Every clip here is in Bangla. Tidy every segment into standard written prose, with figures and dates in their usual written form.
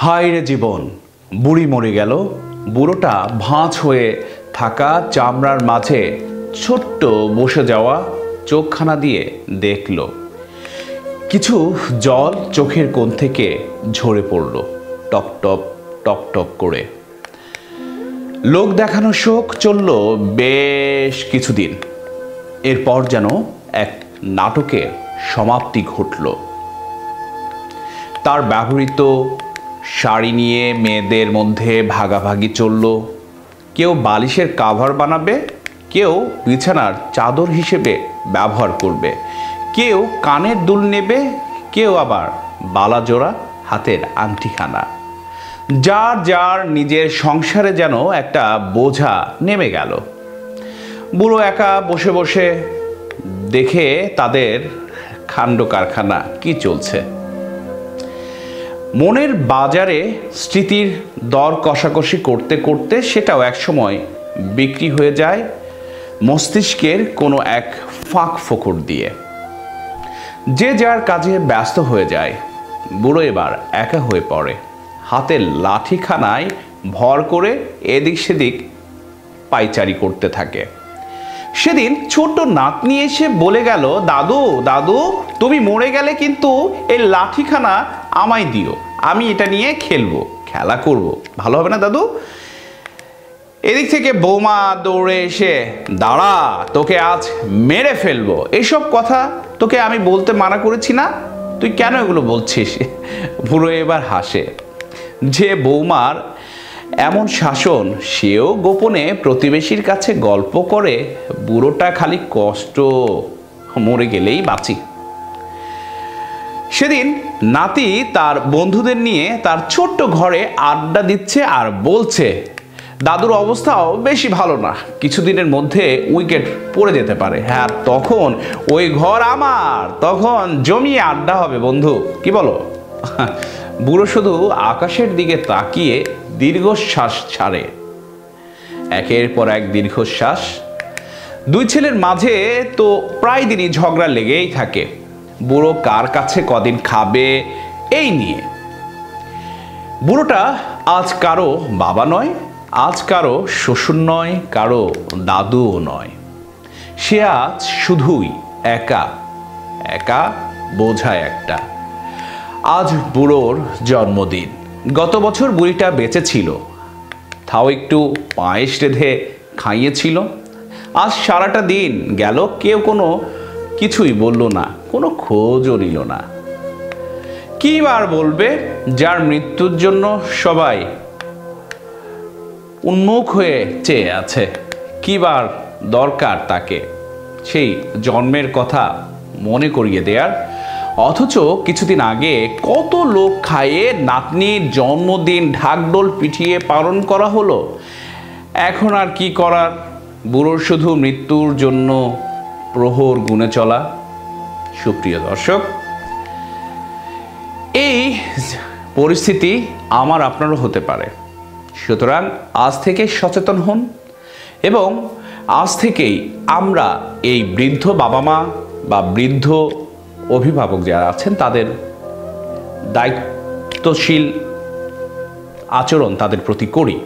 হায় রে জীবন, বুড়ি মরে গেল। বুড়োটা ভাঁজ হয়ে থাকা চামড়ার মাঝে ছোট্ট বসে যাওয়া চোখখানা দিয়ে দেখল। কিছু জল চোখের কোণ থেকে ঝরে পড়ল টপ টপ টপ টপ করে। লোক দেখানো শোক চলল বেশ কিছুদিন। এরপর যেন এক নাটকের সমাপ্তি ঘটল। তার ব্যবহৃত শাড়ি নিয়ে মেয়েদের মধ্যে ভাগাভাগি চলল। কেউ বালিশের কাভার বানাবে, কেউ বিছানার চাদর হিসেবে ব্যবহার করবে, কেউ কানের দুল নেবে, কেউ আবার বালাজোড়া হাতের আংটিখানা। যার যার নিজের সংসারে যেন একটা বোঝা নেমে গেল। বুড়ো একা বসে বসে দেখে তাদের কাণ্ড কারখানা কি চলছে। মনের বাজারে স্মৃতির দর কষাকষি করতে করতে সেটাও একসময় বিক্রি হয়ে যায় মস্তিষ্কের কোনো এক ফাঁক ফোকর দিয়ে। যে যার কাজে ব্যস্ত হয়ে যায়। বুড়ো এবার একা হয়ে পড়ে। হাতের লাঠিখানায় ভর করে এদিক সেদিক পাইচারি করতে থাকে। সেদিন ছোট্ট নাতনি এসে বলে গেল, দাদু দাদু তুমি মরে গেলে কিন্তু এই লাঠিখানা আমায় দিও, আমি এটা নিয়ে খেলবো, খেলা করব, ভালো হবে না দাদু? এদিক থেকে বৌমা দৌড়ে এসে, দাঁড়া তোকে আজ মেরে ফেলবো, এইসব কথা তোকে আমি বলতে মানা করেছি না, তুই কেন এগুলো বলছিস? বুড়ো এবার হাসে। যে বৌমার এমন শাসন সেও গোপনে প্রতিবেশীর কাছে গল্প করে। বুড়োটা খালি কষ্ট, মরে গেলেই বাঁচি। সেদিন নাতি তার বন্ধুদের নিয়ে তার ছোট্ট ঘরে আড্ডা দিচ্ছে আর বলছে, দাদুর অবস্থাও বেশি ভালো না, কিছুদিনের মধ্যে উইকেট পড়ে যেতে পারে। হ্যাঁ, তখন ওই ঘর আমার, তখন জমিয়ে আড্ডা হবে বন্ধু, কি বলো? বুড়ো শুধু আকাশের দিকে তাকিয়ে দীর্ঘশ্বাস ছাড়ে। একের পর এক দীর্ঘশ্বাস। দুই ছেলের মাঝে তো প্রায় দিনই ঝগড়া লেগেই থাকে। বুড়ো কার কাছে কদিন খাবে এই নিয়ে। বুড়োটা আজ কারো বাবা নয়, আজ কারো শ্বশুর নয়, কারো দাদুও নয়। সে আজ শুধুই একা, একা বোঝা একটা। আজ বুড়োর জন্মদিন। গত বছর বুড়িটা বেঁচে ছিল, তাও একটু পায়েস রেঁধে খাইয়েছিল। আজ সারাটা দিন গেল, কেউ কোনো কিছুই বলল না, কোনো খোঁজও নিল না। কি বার বলবে? যার মৃত্যুর জন্য সবাই উন্মুখ হয়ে চেয়ে আছে, কি বার দরকার তাকে সেই জন্মের কথা মনে করিয়ে দেয়ার? অথচ কিছুদিন আগে কত লোক খাইয়ে নাতনির জন্মদিন ঢাকঢোল পিটিয়ে পালন করা হলো। এখন আর কি করার? বুড়োর শুধু মৃত্যুর জন্য প্রহর গুনে চলা। সুপ্রিয় দর্শক, এই পরিস্থিতি আমার আপনারও হতে পারে। সুতরাং আজ থেকে সচেতন হন এবং আজ থেকেই আমরা এই বৃদ্ধ বাবা মা বা বৃদ্ধ অভিভাবক যারা আছেন তাদের দায়িত্বশীল আচরণ তাদের প্রতি করি।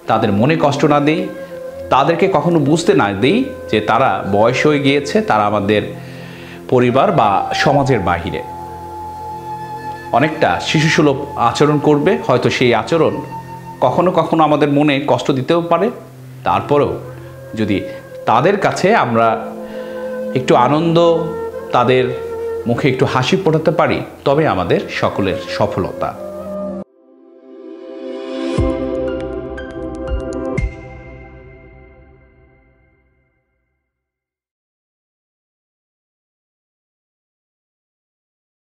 তাদের মনে কষ্ট না দেই, তাদেরকে কখনো বুঝতে না দেই যে তারা বয়স হয়ে গিয়েছে, তারা আমাদের পরিবার বা সমাজের বাহিরে অনেকটা শিশুসুলভ আচরণ করবে। হয়তো সেই আচরণ কখনো কখনো আমাদের মনে কষ্ট দিতেও পারে। তারপরেও যদি তাদের কাছে আমরা একটু আনন্দ, তাদের মুখে একটু হাসি ফোটাতে পারি, তবে আমাদের সকলের সফলতা।